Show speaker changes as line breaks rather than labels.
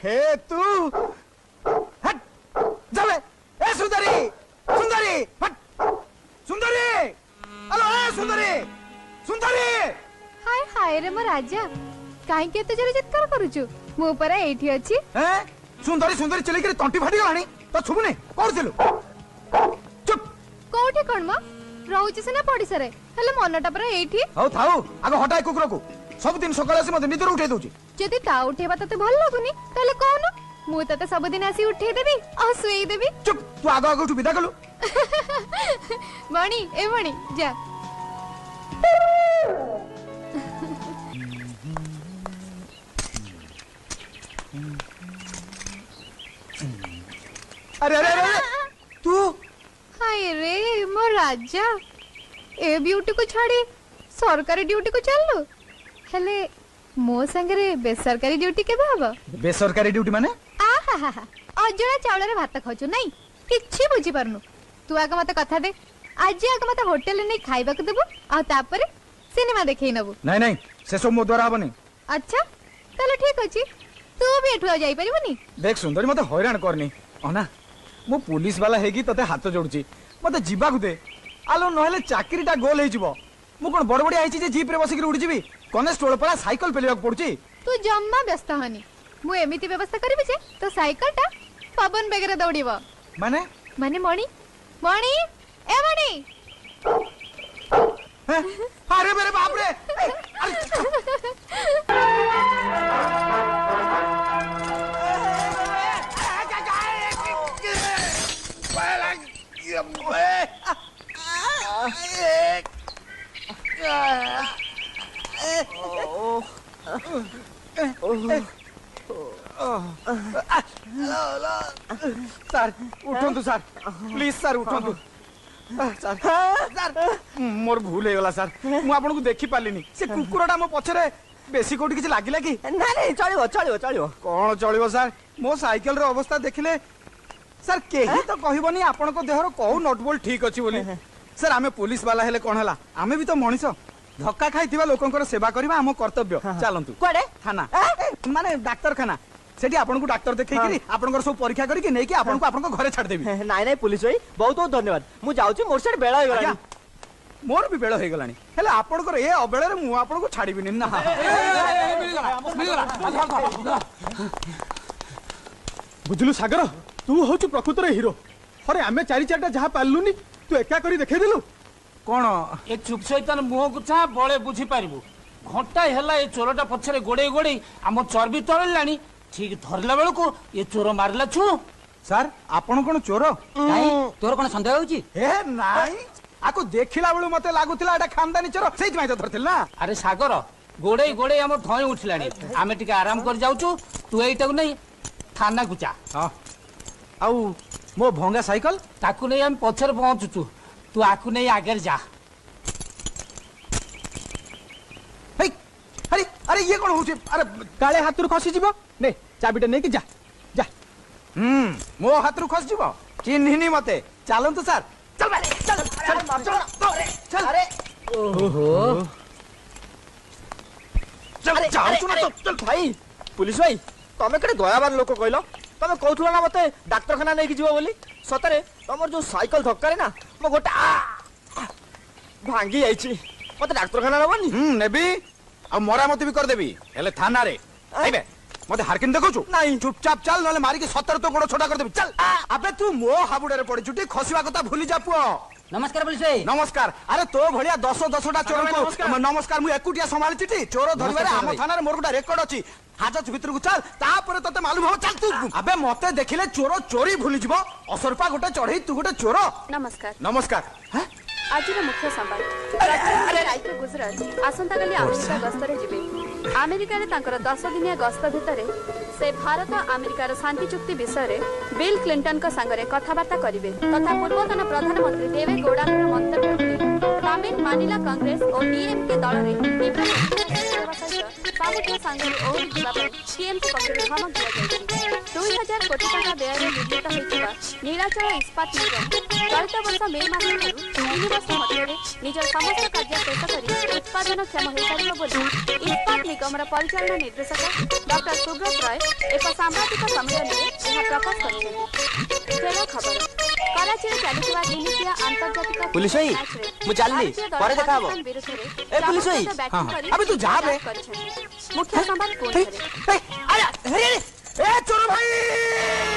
हे तू हट जावे ए सुंदरी सुंदरी हट सुंदरी हेलो ए सुंदरी सुंदरी
हाय हाय रे मो राजा काहे के तुझे चित्कार करूछु मो पर एठी अछि
ए सुंदरी सुंदरी चली के तंटी फाटी गलानी तो छुबने करथिलु चुप
कोठी कोन म रहउछि सेना पडिसरे हेले मनटा पर एठी
हौ थाउ आगो हटाय कुकुर को सब दिन सकाळ आसी मते निदर उठे दोची
जदी ता उठेबा तते भल लागुनी तले कोन मु तते सब दिन आसी उठे देबी आ सुई देबी
चुप तू आगो आगो विदा कलु
मणि ए मणि जा
अरे अरे अरे तू
हाय रे मो राजा ए ब्यूटी को छाड़ी सरकारी ड्यूटी को चललो हेले मो संगरे बेसरकारी ड्यूटी केबे हबो
बेसरकारी ड्यूटी माने
आहा अजड़ा चावल रे भात खाचु नहीं किछि बुझी परनु तू आगे मते कथा दे आज आगे मते होटल ने खाइबा को देबो आ तापर सिनेमा देखै नबो
नहीं नहीं से सब मो द्वारा हबनी
अच्छा तले ठीक अछि तू भी एठु आ जाई परिबनी
देख सुंदरी मते हैरान करनी अना मो पुलिस वाला हेगी तते हाथ जोडुची मते जीवा को दे आलो नहले चाकरीटा गोल हे जिवो मु कोन बड़ बड़ी आइची जे जीप रे बसिक उड़ी जीवी कनेस्टेबल परा साइकिल पेलियाक पड़ुची
तू जम्मा व्यस्त हनी मु एमिति व्यवस्था करबी जे तो साइकिल टा पवन बेगरे दौड़ीबो
माने
माने मणि मणि ए मणि
अरे मेरे बाप रे सर उठंतु सर प्लीज सर उठंतु सर सर मोर भूल हेगला सर मु आपन को देखि पालिनी से कुकुरटा मो पछरे बेसी कोठी किछ लागिला कि
ना नहीं चलिबो चलिबो चलिबो
कोन चलिबो सर मो साइकिल रो अवस्था देखिले सर केही तो कहबनी आपन को देहरो कहू नट बोल ठीक अछि बोली सर आमे पुलिस वाला हेले कोन हला आमे भी तो मଣିଷ धक्का खाइथिबा लोकंकर सेवा करबा हम कर्तव्य चलंतु
कोडे
थाना माने डाक्टर खाना सेठी आपन को डाक्टर देखै कि आपन को सब परीक्षा करी कि नै कि आपन को घरे छाड़ देबी
नाइ नाइ पुलिस भाई बहुत बहुत धन्यवाद मु जाउची मोर सेट बेला हो गला
मोर भी बेला हो गलानी हेले आपन को ए अबेळे रे मु आपन को छाड़ीबिनी ना बुझलु सागर तू होछु प्रकृत रे हीरो अरे आमे चारि चारटा जहा पाललुनी तू एका करी देखै देलु कोन
ए चुप शैतान मुह को चा बळे बुझी पारिबो घंटा हैला ए चोरटा पछरे गोडे गोडे हम चर्बी तळलानी ठीक धरला बेल को ये चोर मारला छु
सर आपन कोन चोर
काई तोर कोन संदेह होची
हे नाई आको देखिला बेलु मते लागुतिला एटा खानदानी चोर सेति माइ तो धरथिल ना
अरे सागर गोडे गोडे हम धय उठलानी आमे टिके आराम कर जाउछु तू एटा नै थाना को जा
हां आउ मो भंगा साइकिल
ताकू नै हम पछर पहुंचुछु तू आकू नै आगे जा
हे अरे अरे ये कोन होची अरे काळे हातुर खसी जीवो ने चाबीटा नै कि जा जा मो हातुर खस जीवो चिन्हिनी मते चलंतु सर चल बारे चल चल चल अरे
ओहो
चल जाउछु ना तो चल
भाई पुलिस भाई तमे केडे दयावान लोक कहलो तमे कहथुला ना मते डाक्टर खाना नै कि जीवो बोली सतरे तमर जो साइकिल धक्का रे ना मो गोटा भांगी आइची मते डाक्टर खाना नबनी
नेबी आ मरामती भी कर देबी हेले थाना रे आइबे मते हारकिन देखौछु नहीं चुपचाप चल नले मारी के 70 तो गोड़ छोटा कर देबी चल अबे तू मो हाबुडे रे पड़ी छुटी खसिवा कथा भूली जा पुओ
नमस्कार पुलिस भाई
नमस्कार अरे तो भलिया 10 टा चोर को नमस्कार मु एकुटिया संभाली चिटी चोर धरबारे हम थाना रे मोर गोटा रेकॉर्ड अछि हाजत भीतर को चल तापर तते मालूम हो चल तू अबे मते देखिले चोर चोरी भूली जीवो असरपा गोटा चढ़ई तू गोटा चोर
नमस्कार
नमस्कार हैं
आज मुख्य संवाद प्रधानमंत्री गुजरात आसंता काली अमेरिका गस्तरे जिबे अमेरिका रे तांकर 10 दिनिया गस्त भितरे से भारत अमेरिकार शांति चुक्ति विषय रे बिल क्लिंटन का संगरे कथाबार्ता करिवे तथा पूर्वतन प्रधानमंत्री देवे गौड़ाकर मंतव्य तमिल मानिला कांग्रेस और डीएमके दल रे सामुद्रिक संगरे ओर जिबा टीएमसी पक्षरु धमक दिया जायछि 2000 कोटी टका व्यय रे निर्मित होइतिबा नीलाचल इस्पात निगम चलित वर्ष मे मास 3 वर्ष मध्य निजर समस्त कार्य शेष करी ଉତ୍ପାଦନକ୍ଷମ ହୋଇପାରିବ ବୋଲି ଇସ୍ପାତ ନିଗମର ପରିଚାଳନା ନିର୍ଦ୍ଦେଶକ ଡକ୍ଟର ସୁବ୍ରତ ରାୟ ଏକ ସାମ୍ବାଦିକ ସମ୍ମିଳନୀରେ ଏହା ପ୍ରକାଶ କରିଛନ୍ତି। ଖେଳ ଖବର କରାଚିରେ ଚାଲିଥିବା ଦିନିକିଆ ଆନ୍ତର୍ଜାତିକ
ପୁଲିସ ଭାଇ, ମୁଁ ଚାଲିଲି, ପରେ ଦେଖା ହବ। ଏ ପୁଲିସ ଭାଇ,
ଆବେ ତୁ ଯା ବେ।
ମୁଖ୍ୟ ସମ୍ବାଦ ପୁଣି ଥରେ।
ଏ ଚୋର ଭାଇ